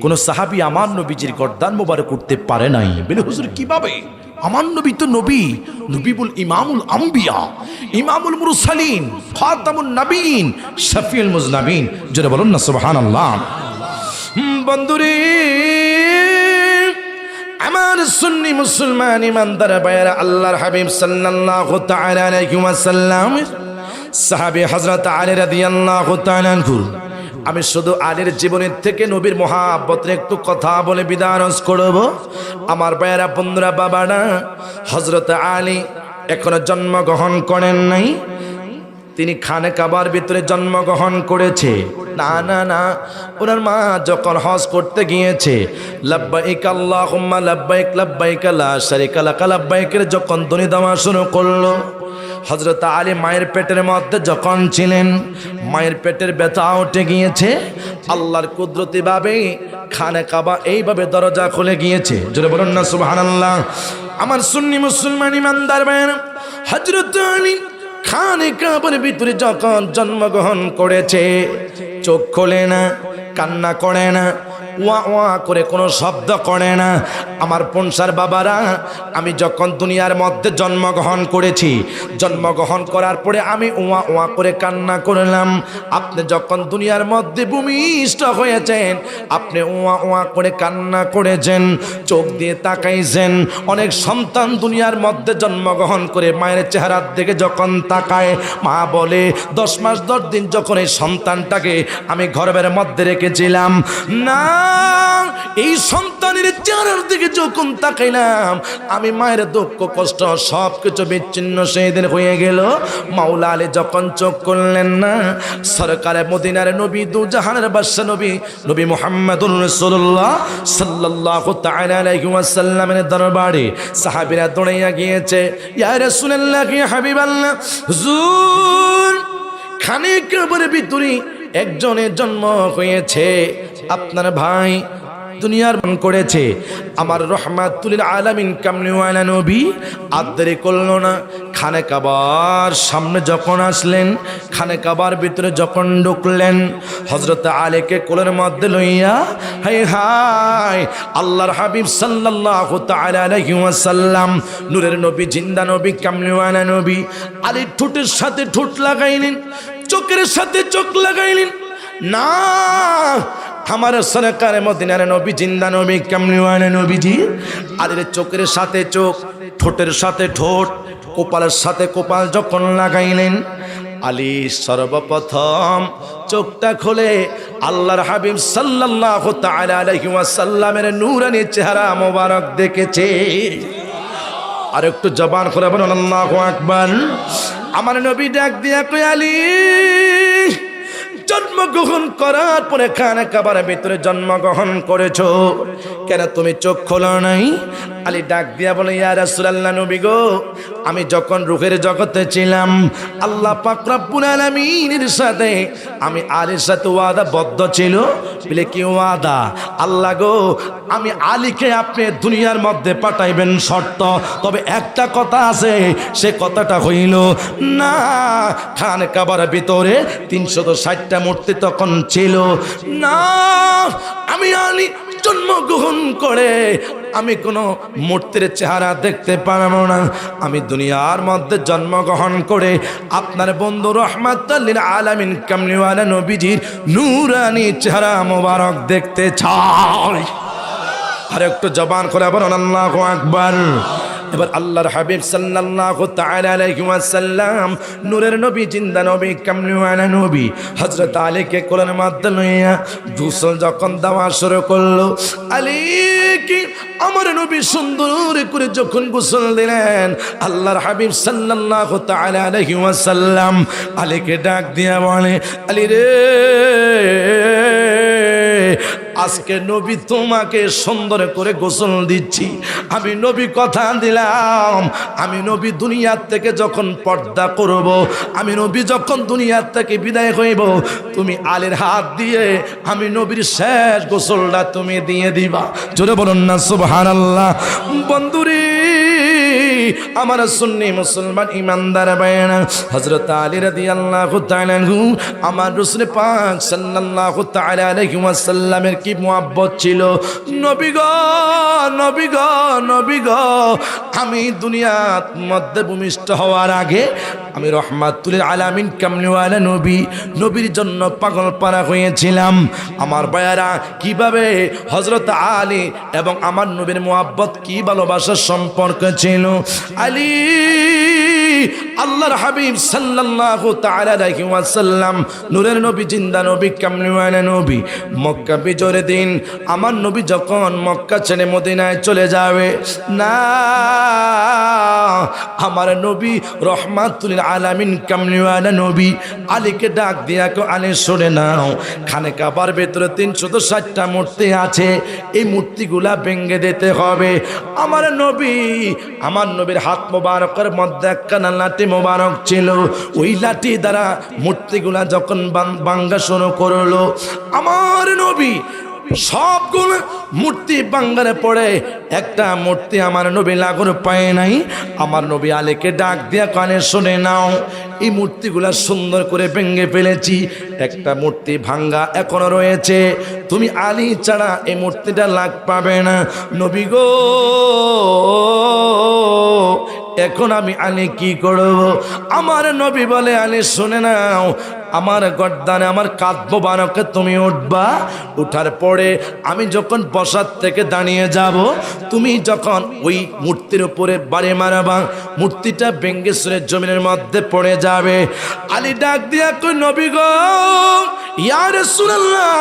কোন সাহাবী আমার নবীজির গর্দান মোবারক উঠতে পারে নাই। বলে হুজুর কিভাবে? আমার নবী তো নবী, নবীবুল ইমামুল আম্বিয়া, ইমামুল মুরসালিন, খাতামুন নবীন, শফিউল মুজনাবিন। জোরে বলুন না সুবহানাল্লাহ। বন্ধুরে আমার সুন্নি মুসলমান ইমানদার ভাইয়েরা, আল্লাহর হাবিব সাল্লাল্লাহু তাআলা আলাইহি ওয়াসাল্লাম সাহাবী হযরত আলী রাদিয়াল্লাহু তাআলা আনহু। আমি শুধু আলীর জীবনের থেকে নবীর মহাব্বতের একটু কথা বলে বিদায় করব। আমার ভাইয়েরা বন্ধুরা বাবারা, হযরত আলী এখনো জন্মগ্রহণ করেন নাই, তিনি খানে কাবার ভিতরে জন্মগ্রহণ করেছে। না না না, ওনার মা যখন হজ করতে গিয়েছে, লাব্বাইক আল্লাহুম্মা লাব্বাইক লাব্বাইক লা শারীকা লাক লাব্বাইকের যখন ধ্বনি দেওয়া শুরু করলো, হযরত আলী মায়ের পেটের মধ্যে যখন ছিলেন, মায়ের পেটের ব্যথা উঠে গিয়েছে। আল্লাহর কুদরতি ভাবে খানে কাবা এইভাবে দরজা খুলে গিয়েছে। জোরে বলুন না সুবহানাল্লাহ। আমার সুন্নি মুসলমান ইমানদার ভাইয়ের, হযরত আলী খানে কাবার ভিতরে যখন জন্মগ্রহণ করেছে, চোখ খোলে না, কান্না করে না, ওয়া ওয়া করে কোনো শব্দ করে না। আমার পনসার বাবারা, আমি যখন দুনিয়ার মধ্যে জন্মগ্রহণ করেছি, জন্মগ্রহণ করার পরে আমি ওয়া ওয়া করে কান্না করলাম। আপনি যখন দুনিয়ার মধ্যে ভূমিষ্ঠ হয়েছেন, আপনি ওয়া ওয়া করে কান্না করেছেন, চোখ দিয়ে তাকাইছেন। অনেক সন্তান দুনিয়ার মধ্যে জন্মগ্রহণ করে মায়ের চেহারার দিকে যখন তাকায়, মা বলে 10 মাস 10 দিন যখন এই সন্তানটাকে আমি গর্ভের মধ্যে রেখেছিলাম, না এই সন্তানের চেহারার দিকে যখন তাকাইলাম, আমি মায়ের দুঃখ কষ্ট সব কিছু বিচ্ছিন্ন সেদিন হয়ে গেল। মাওলা আলী যখন চোখ করলেন না, সরকারে মদিনার নবী, দু জাহানের বাদশা নবী, নবী মুহাম্মদুর রাসূলুল্লাহ সাল্লাল্লাহু তাআলা আলাইহি ওয়াসাল্লামের দরবারে সাহাবীরা দৌড়াইয়া গিয়েছে। ইয়া রাসূলুল্লাহ, ইয়া হাবিবাল্লাহ, হুজুর খানিকের ভিতরে একজনের জন্ম হয়েছে, আপনার ভাই দুনিয়ার মান করেছে। আমার রহমাতুল আলামিন কামলিওয়ালা নবী আদরে করলো না। খানে কাবার সামনে যখন আসলেন, খানে কাবার ভিতরে যখন ঢুকলেন, হযরত আলীকে কোলের মধ্যে লইয়া হায় হায় আল্লাহর হাবিব সাল্লাল্লাহু তাআলা আলাইহি ওয়াসাল্লাম, নূরের নবী, জিন্দা নবী, কামলিওয়ালা নবী আলী ঠোঁটের সাথে ঠোঁট লাগাইলেন, চোখের সাথে চোখ লাগাইলেন। না, আমার সরকারে মদিনার নবী, জিন্দা নবী, কামলিওয়ালা নবীজি আলীর চোখের সাথে চোখ, ঠোঁটের সাথে ঠোঁট, কপালের সাথে কপাল যখন লাগাইলেন, আলী সর্বপ্রথম চোখটা খুলে আল্লাহর হাবিব সাল্লাল্লাহু তাআলা আলাইহি ওয়াসাল্লামের নূরানী চেহারা মোবারক দেখেছে। আর একটু জবান করে বলুন আল্লাহু আকবার। আমার নবী ডাক দিয়া কই, আলী জন্মগ্রহণ করার পরে খানে কাবার ভিতরে জন্মগ্রহণ করেছো, কেন তুমি চোখ খোলো নাই? আলী ডাক দিয়া বলে, ইয়া রাসূলুল্লাহ, নবী গো, আমি যখন রূহের জগতে ছিলাম, আল্লাহ পাক রব্বুল আলামিনের সাথে আমি আলীর সাথে ওয়াদা বদ্ধ ছিল। বলে কি ওয়াদা? আল্লাহ গো, আমি আলীকে আপনি দুনিয়ার মধ্যে পাঠাইবেন শর্ত, তবে একটা কথা আছে, সে কথাটা হইল না, খানে কাবার ভিতরে 360টা মূর্তি তখন ছিল না, আমি আলী জন্মগ্রহণ করে আমি কোনো মূর্তির চেহারা দেখতে পারবো না। আমি দুনিয়ার মধ্যে জন্মগ্রহণ করে আপনার বন্ধু রহমাতুল লিল আলামিন কামলিওয়ালা নবীজির নূরানী চেহারা মোবারক দেখতে চাই। আর একটু জবান করে বলুন আল্লাহু আকবার। এবার আল্লাহর হাবিব সাল্লাল্লাহু তাআলা আলাইহি ওয়াসাল্লাম, নূরের নবী, জিন্দা নবী, কামলিওয়ালা নবী হযরত আলীকে কোলের মধ্যে লইয়া গোসল যখন দেওয়া শুরু করলো, আলীকে আমার নবী সুন্দর করে যখন গোসল দিলেন, আল্লাহর হাবিব সাল্লাল্লাহু তাআলা আলাইহি ওয়াসাল্লাম আলীকে ডাক দিয়া বলে, আলী রে, আজকে নবী তোমাকে সুন্দর করে গোসল দিচ্ছি। আমি নবী কথা দিলাম, আমি নবী দুনিয়ার থেকে যখন পর্দা করব, আমি নবী যখন দুনিয়ার থেকে বিদায় হইব, তুমি আলীর হাত দিয়ে আমি নবীর শেষ গোসলটা তুমি দিয়ে দিবা। জোরে বলুন না সুবহানাল্লাহ। বন্ধুরে আমার সুন্নি মুসলমান ইমানদার ভাইরা, হযরত আলী রাদিয়াল্লাহু তাআলা আনহু আমার রাসূল পাক সাল্লাল্লাহু তাআলা আলাইহি ওয়াসাল্লামের কি মুহাব্বত ছিল। নবী গো, নবী গো, নবী গো, আমি দুনিয়ার মধ্যে ভূমিষ্ঠ হওয়ার আগে আমি রহমাতুল আলামিন কামলিওয়ালা নবী, নবীর জন্য পাগল পারা হয়েছিলাম। আমার ভাইয়ারা, কিভাবে হযরত আলী এবং আমার নবীর মুহাব্বত, কি ভালোবাসার সম্পর্ক ছিল। আলী আল্লাহর হাবিব সাল্লাল্লাহু তাআলা আলাইহি ওয়াসাল্লাম, নূরের নবী, জিন্দা নবী, কামলিওয়ালা নবী, মক্কা বিজয়ের দিন আমার নবী যখন মক্কা ছেড়ে মদিনায় চলে যাবে না, আমার নবী রহমাতুল আলামিন কামলিওয়ালা নবী আলীকে ডাক দিয়া কো, আলী শুনে নাও, খানে কাবার ভেতরে 360টা মূর্তি আছে, এই মূর্তিগুলা ভেঙে দিতে হবে। আমার নবী, আমার নবীর হাত মোবারকের মধ্যে একখানা লাঠি মোবারক ছিল, ওই লাঠি দ্বারা মূর্তিগুলা যখন ভাঙ্গা শুরু করলো, আমার নবী সবগুলো মূর্তি ভাঙ্গারে পড়ে একটা মূর্তি আমার নবী লাগুর পায় নাই। আমার নবী আলীকে ডাক দিয়া কানে শুনে নাও, এই মূর্তিগুলা সুন্দর করে ভেঙে ফেলেছি, একটা মূর্তি ভাঙ্গা এখনো রয়েছে, তুমি আলী ছাড়া এই মূর্তিটা লাগ পাবে না। নবী গো, এখন আমি আলী কি করব? আমার নবী বলে, আলী শুনে নাও, আমার গর্দানে আমার কাঁধ মোবারকে তুমি উঠবা, উঠার পরে আমি যখন বসার থেকে দাঁড়িয়ে যাব, তুমি যখন ওই মূর্তির উপরে বাড়ি মারাবা, মূর্তিটা ভেঙ্গে চুরে জমিনের মধ্যে পড়ে যাবে। আলী ডাক দিয়া কই নবী গো, ইয়া রাসূলুল্লাহ,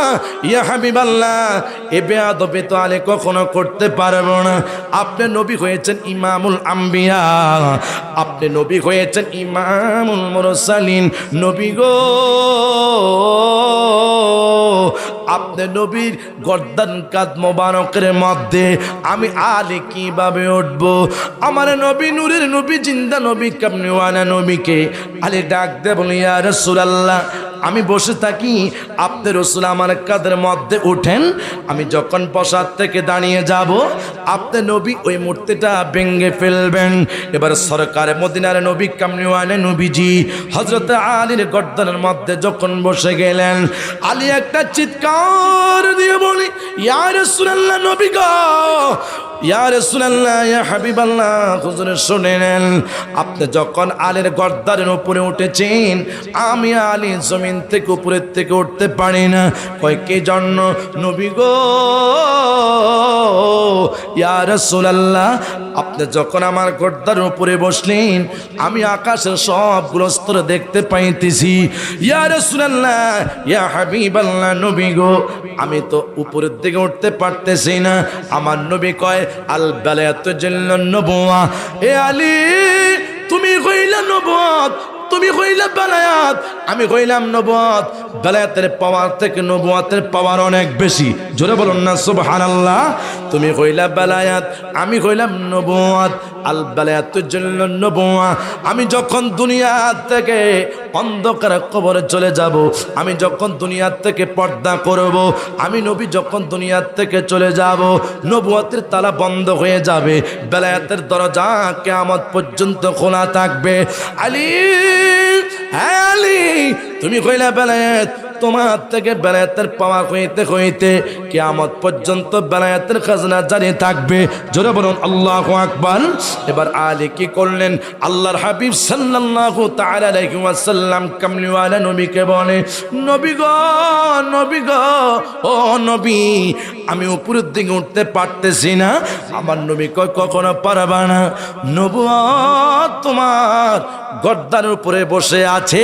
ইয়া হাবিবাল্লাহ, এ বেয়াদবি তো আলী কখনো করতে পারবো না। আপনি নবী হয়েছেন ইমামুল আম্বিয়া, আপনি নবী হয়েছেন ইমামুল মুরসালিন। নবী গো, আপনি নবীর গর্দান কাদ মোবারকের মধ্যে আমি আলী কিভাবে উঠবো? আমার নবী নূরের নবী, জিন্দা নবী, কামলিওয়ালা নবীকে আলী ডাক দে বলি, ইয়া রাসূলুল্লাহ, আমি বসে থাকি, আপনি রাসূল আমার কাদের মধ্যে উঠেন। আমি যখন বসার থেকে দাঁড়িয়ে যাব, আপনি নবী ওই মূর্তিটা ভেঙে ফেলবেন। এবার সরকার মদিনার নবী কামলিওয়ালা নবীজি হযরত আলীর গর্দানের মধ্যে যখন বসে গেলেন, আলী একটা চিৎকার দিয়ে বলি, ইয়া রাসূলুল্লাহ, নবী গো, ইয়া রাসূলুল্লাহ, ইয়া হাবিবাল্লাহ, হুজুর শুনে নেন, আপনি যখন আলীর গর্দানের উপরে উঠেছেন, আমি আলী জমিন থেকে উপরের থেকে উঠতে পারি না। কয় কি জন্য? নবী গো, ইয়া রাসূলুল্লাহ, আপনি যখন আমার গর্দানের উপরে বসলেন, আমি আকাশের সবগুলো স্তর দেখতে পাইতেছি। ইয়া রাসূলুল্লাহ, ইয়া হাবিবাল্লাহ, নবী গো, আমি তো উপরের দিকে উঠতে পারতেছি না। আমার নবী কয়, আল বালায়াতু জিল্লুন নবুওয়া, এ আলী, তুমি কইলা নবুয়ত, তুমি কইলা বালায়াত, আমি কইলাম নবুয়ত। বালায়াতের পাওয়ার থেকে নবুয়তের পাওয়ার অনেক বেশি। জোরে বলুন না সুবহানাল্লাহ। তুমি কইলা বালায়াত, আমি কইলাম নবুয়ত। আল বালায়াতু জিল্লুন নবুওয়া, আমি যখন দুনিয়া থেকে অন্ধকার কবরে চলে যাব, আমি যখন দুনিয়া থেকে পর্দা করব, আমি নবী যখন দুনিয়া থেকে চলে যাব, নবুয়তের তালা বন্ধ হয়ে যাবে, বেলায়েতের দরজা কিয়ামত পর্যন্ত খোলা থাকবে। আলী, হ্যাঁ আলী, তুমি কইলা বেলায়েত, তোমার থেকে বেলায়েতের পাওয়া হইতে হইতে কিয়ামত পর্যন্ত বেলায়েতের খাজনা জারি থাকবে। জোরে বলুন আল্লাহু আকবার। এবার আলী কি করলেন? আল্লাহর হাবিব সাল্লাল্লাহু তাআলা আলাইহি ওয়াসাল্লাম কামলিওয়ালা নবীকে বলে, নবী গো, নবী গো, ও নবী, আমি উপরের দিকে উঠতে পারতেছি না। আমার নবী কয়, কখনো পারবা না, নবুয়ত তোমার গর্দানের উপরে বসে আছে।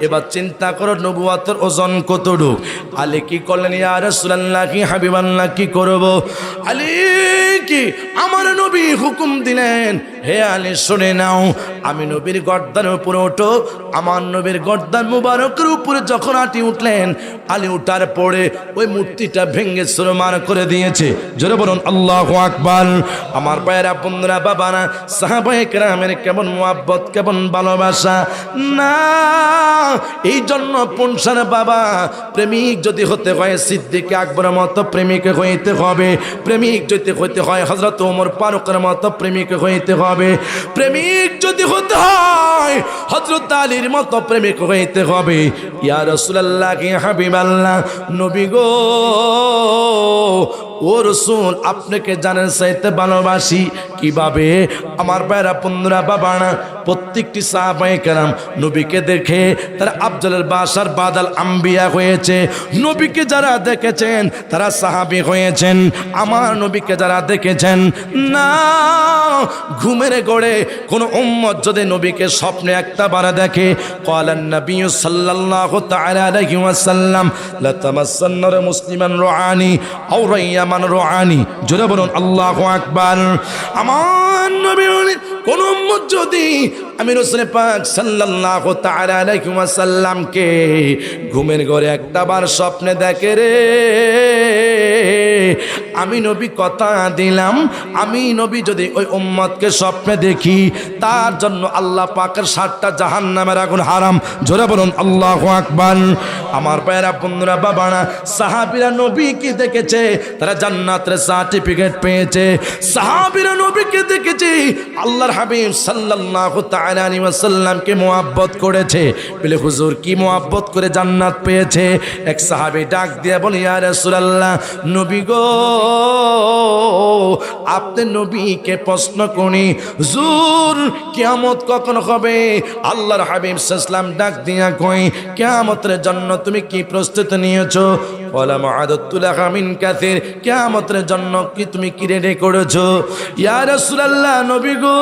এবার চিন্তা করো নবুয়তের ওজন কতটুক। আলী কি করলেন? ইয়া রাসূলুল্লাহ, কি হাবিবাল্লাহ, কি করব? আলী কি আমার নবী হুকুম দিলেন, হে আলী শুনে নাও, আমি নবীর গর্দানের উপরে ওঠো। আমার নবীর গর্দান মুবারকের উপরে যখন আটি উঠলেন, আলী উঠার পরে ওই মূর্তিটা ভেঙে চুরমার করে দিয়েছে। জোরে বলুন আল্লাহু আকবার। আমার ভাইয়েরা, বন্ধুরা, বাবারা, সাহাবায়ে কেরামের কেমন মুহাব্বত, কেমন ভালোবাসা না! এই জন্য পনসার বাবা, প্রেমিক যদি হতে হয় সিদ্দিক আকবরের মতো প্রেমিক হইতে হবে। প্রেমিক যদি হইতে হয় হযরত ওমর ফারুকের মতো প্রেমিক হইতে হবে। প্রেমিক যদি হতে হয় হযরত আলীর মতো প্রেমিক হইতে হবে। ইয়া রাসূলুল্লাহ, ইয়া হাবিবাল্লাহ, নবী গো, ও রাসূল, আপনাকে জানার চাইতে ভালোবাসি। কিভাবে? আমার ভাইরা, বন্ধুরা, বাবারা, প্রত্যেকটি সাহাবায়ে কেরাম নবীকে দেখে তারা আফজলের বাশার বাদাল আম্বিয়া হয়েছে। নবীকে যারা দেখেছেন তারা সাহাবী হয়েছেন। আমার নবীকে যারা দেখেছেন না, ঘুমের গড়ে কোন উম্মত যদি নবীকে স্বপ্নে একটা বার দেখে, ক্বালান নবী সাল্লাল্লাহু তাআলা আলাইহি ওয়াসাল্লাম, লা তামাসসান্নার মুসলিমান রুআনি আও রাইয়ামান রুআনি। জোরে বলুন আল্লাহু আকবার। আমার নবী কোন উম্মত যদি আমি রাসূল পাক সাল্লাল্লাহু তাআলা আলাইহি ওয়াসাল্লামকে ঘুমের ঘরে একটা বার স্বপ্নে দেখে রে, আমি নবী কথা দিলাম, আমি নবী যদি ওই উম্মতকে স্বপ্নে দেখি, তার জন্য আল্লাহ পাকের 7টা জাহান্নামের আগুন হারাম। জোরে বলুন আল্লাহু আকবার। আমার ভাইয়েরা, বন্ধুরা, বাবারা, সাহাবীরা নবীকে দেখেছে, তারা জান্নাতের সার্টিফিকেট পেয়েছে। সাহাবীরা নবীকে দেখেছে, আল্লাহর হাবিব সাল্লাল্লাহু তাআলা আলাইহি ওয়াসাল্লামকে মুহাব্বত করেছে। বলে হুজুর কি মুহাব্বত করে জান্নাত পেয়েছে? এক সাহাবী ডাক দিয়ে বলে, ইয়া রাসূলুল্লাহ, নবী গো, আপনি নবীকে প্রশ্ন করি, হুজুর কিয়ামত কখন হবে? আল্লাহর হাবিব সাল্লাল্লাহু আলাইহি ওয়াসাল্লাম ডাক দিয়া কই, কিয়ামতের জন্য তুমি কি প্রস্তুতি নিয়েছো? ওয়ালাম আ'আদাতু লাকা মিন কাসির, কিয়ামতের জন্য কি তুমি কি রেডি করেছো? ইয়া রাসূলুল্লাহ, নবী গো,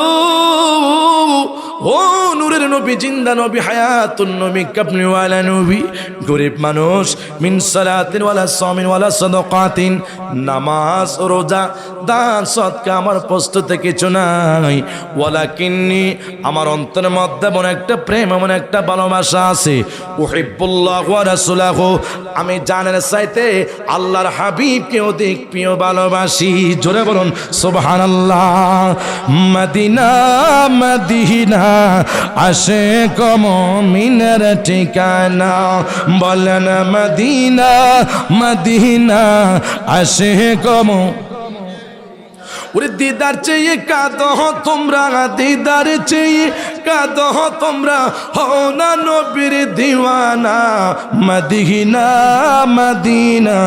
ও নূরের নবী, জিন্দা নবী, হায়াতুন নবী, কাবলিওয়ালা নবী, গরিব মানুষ, মিন সালাতিন ওয়ালা সাওমিন ওয়ালা সাদাকাতিন, নামাজ রোজা দান সদকা আমার প্রস্তুতে কিছু নাই, ওয়ালাকিন্নি, আমার অন্তরের মধ্যে এমন একটা প্রেম, এমন একটা ভালোবাসা আছে, উহিব্বুল্লাহ ওয়া রাসূলাহু, আমি জানের চাইতে আল্লাহর হাবিবকে অধিক প্রিয় ভালোবাসি। জোরে বলুন সুবহানাল্লাহ। মদিনা মদিনা আশিক মুমিনের ঠিকানা, বলেন মদিনা মদিনা আশিক ওরে দিদার চেয়ে কাঁদো তোমরা, দিদার চেয়ে কাঁদো তোমরা, হও না নবীর দিওয়ানা, মদিনা মদিনা।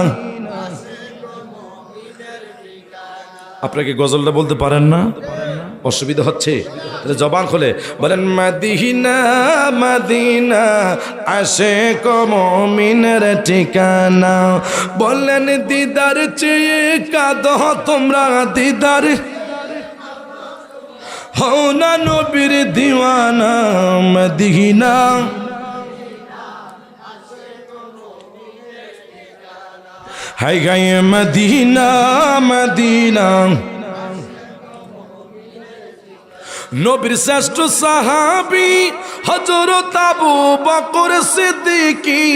আপনারা কি গজলটা বলতে পারেন না? অসুবিধা হচ্ছে? জবান খুলে বলেন মদিনা মদিনা আশিক মুমিনের ঠিকানা, বলেন দিদার চেয়ে কাঁদো তোমরা, দিদার হও না নবীর দিওয়ানা, মদিনা। হাই গায়ে মদিনা মদিনা, নবীর শ্রেষ্ঠ সাহাবী হযরত আবু বকর সিদ্দিকী,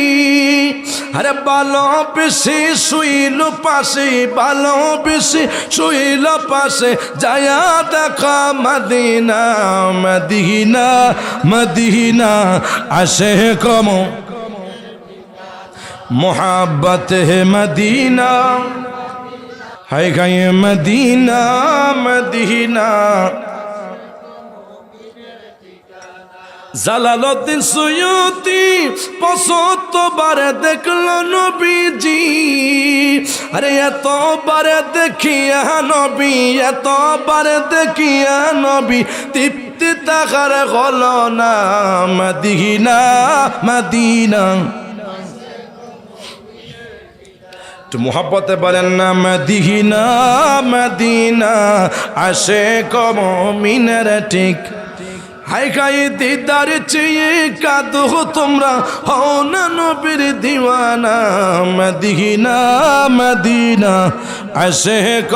আরে ভালোবেসে শুইল পাশে, ভালোবেসে শুইল পাশে, যায়া দেখা মদিনা মদিনা মদিনা আশিক মোহাব্বত হে মদিনা, হায় গায়ে মদিনা মদিনা। জালালউদ্দিন সুয়ুতি ৭৫ বার দেখলো নবীজি, আরে এতবার দেখিয়া নবী, এতবার দেখিয়া নবী, তৃপ্তি তাহার হলো না, মদিনা মদিনা। একটু মোহাব্বতে বলেন না মদিনা মদিনা আশিক মুমিনের ঠিক, হাই গায়ে দিদার চেয়ে কাঁদো তোমরা, হও না নবীর দিওয়ানা, মদিনা মদিনা আশিক